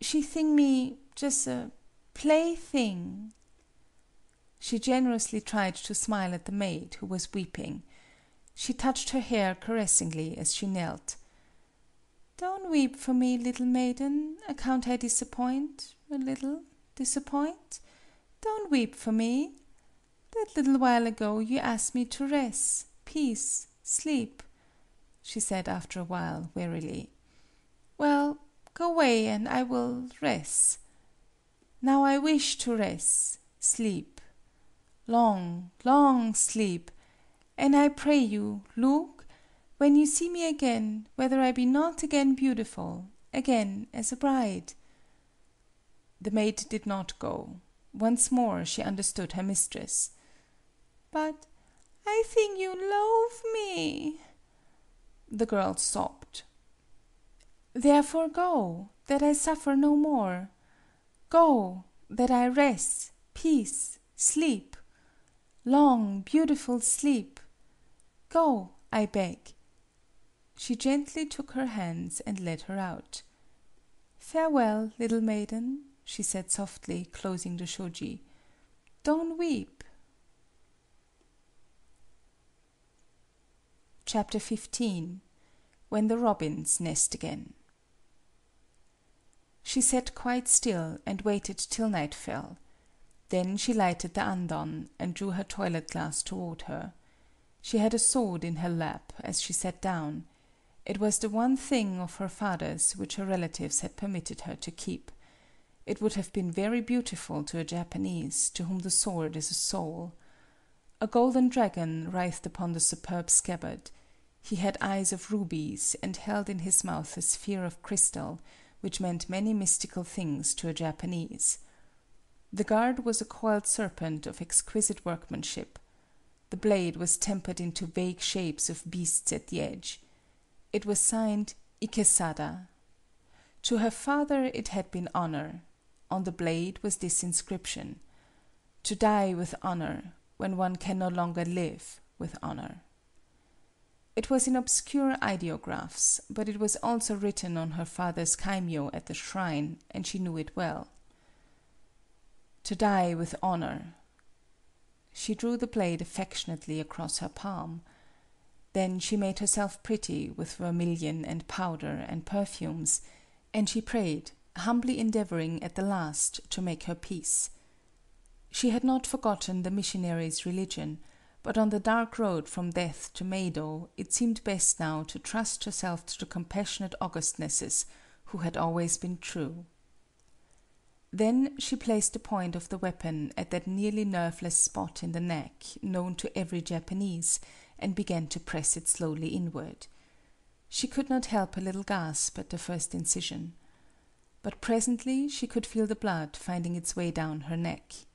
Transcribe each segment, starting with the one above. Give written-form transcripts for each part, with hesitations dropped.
She think me just a plaything." She generously tried to smile at the maid, who was weeping. She touched her hair caressingly as she knelt. "Don't weep for me, little maiden, account I disappoint, a little disappoint. Don't weep for me. That little while ago you asked me to res', peace, sleep," she said after a while, wearily. "Well, go 'way an' I will res'. Now I wish to res', sleep. Long, long sleep. An' I pray you, loog, when you see me again, whether I be not again beautiful, again as a bride." The maid did not go. Once more she understood her mistress. "But I thing you loave me," the girl sobbed. "Therefore go, that I suffer no more. Go, that I res', peace, sleep. Long, beautiful sleep. Go, I beg." She gently took her hands and led her out. "Farewell, little maiden," she said softly, closing the shoji. "Don't weep." Chapter 15. When the Robins Nest Again. She sat quite still and waited till night fell. Then she lighted the andon, and drew her toilet glass toward her. She had a sword in her lap as she sat down. It was the one thing of her father's which her relatives had permitted her to keep. It would have been very beautiful to a Japanese, to whom the sword is a soul. A golden dragon writhed upon the superb scabbard. He had eyes of rubies, and held in his mouth a sphere of crystal, which meant many mystical things to a Japanese. The guard was a coiled serpent of exquisite workmanship. The blade was tempered into vague shapes of beasts at the edge. It was signed Ikesada. To her father it had been honor. On the blade was this inscription: "To die with honor, when one can no longer live with honor." It was in obscure ideographs, but it was also written on her father's kaimyo at the shrine, and she knew it well. To die with honor. She drew the blade affectionately across her palm. Then she made herself pretty with vermilion and powder and perfumes, and she prayed, humbly endeavoring at the last to make her peace. She had not forgotten the missionary's religion, but on the dark road from death to Meido it seemed best now to trust herself to the compassionate Augustnesses, who had always been true. Then she placed the point of the weapon at that nearly nerveless spot in the neck known to every Japanese, and began to press it slowly inward. She could not help a little gasp at the first incision. But presently she could feel the blood finding its way down her neck.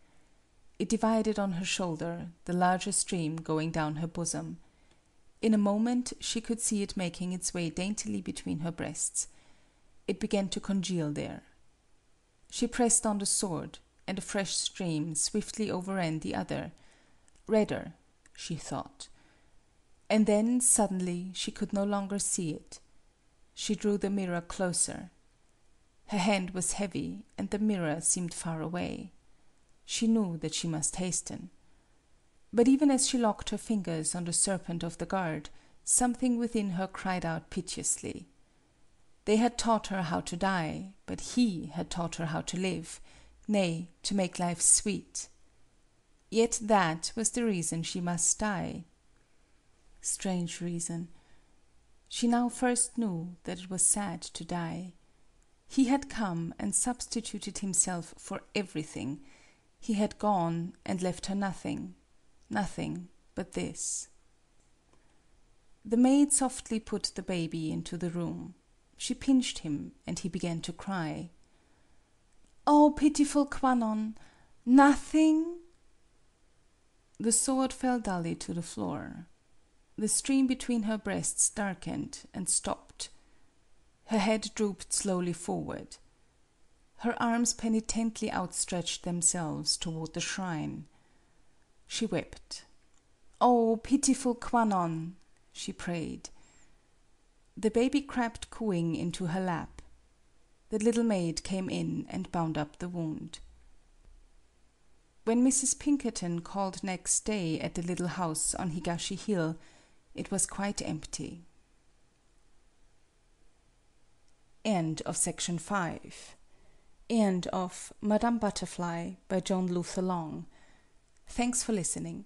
It divided on her shoulder, the larger stream going down her bosom. In a moment she could see it making its way daintily between her breasts. It began to congeal there. She pressed on the sword, and a fresh stream swiftly overran the other. Redder, she thought. And then, suddenly, she could no longer see it. She drew the mirror closer. Her hand was heavy, and the mirror seemed far away. She knew that she must hasten. But even as she locked her fingers on the serpent of the guard, something within her cried out piteously. They had taught her how to die, but he had taught her how to live, nay, to make life sweet. Yet that was the reason she must die. Strange reason. She now first knew that it was sad to die. He had come and substituted himself for everything. He had gone and left her nothing, nothing but this. The maid softly put the baby into the room. She pinched him, and he began to cry. "Oh, pitiful Kwannon! Nothing?" The sword fell dully to the floor. The stream between her breasts darkened and stopped. Her head drooped slowly forward. Her arms penitently outstretched themselves toward the shrine. She wept. "Oh, pitiful Kwannon!" she prayed. The baby crept cooing into her lap. The little maid came in and bound up the wound. When Mrs. Pinkerton called next day at the little house on Higashi Hill, it was quite empty. End of Section 5. End of Madame Butterfly by John Luther Long. Thanks for listening.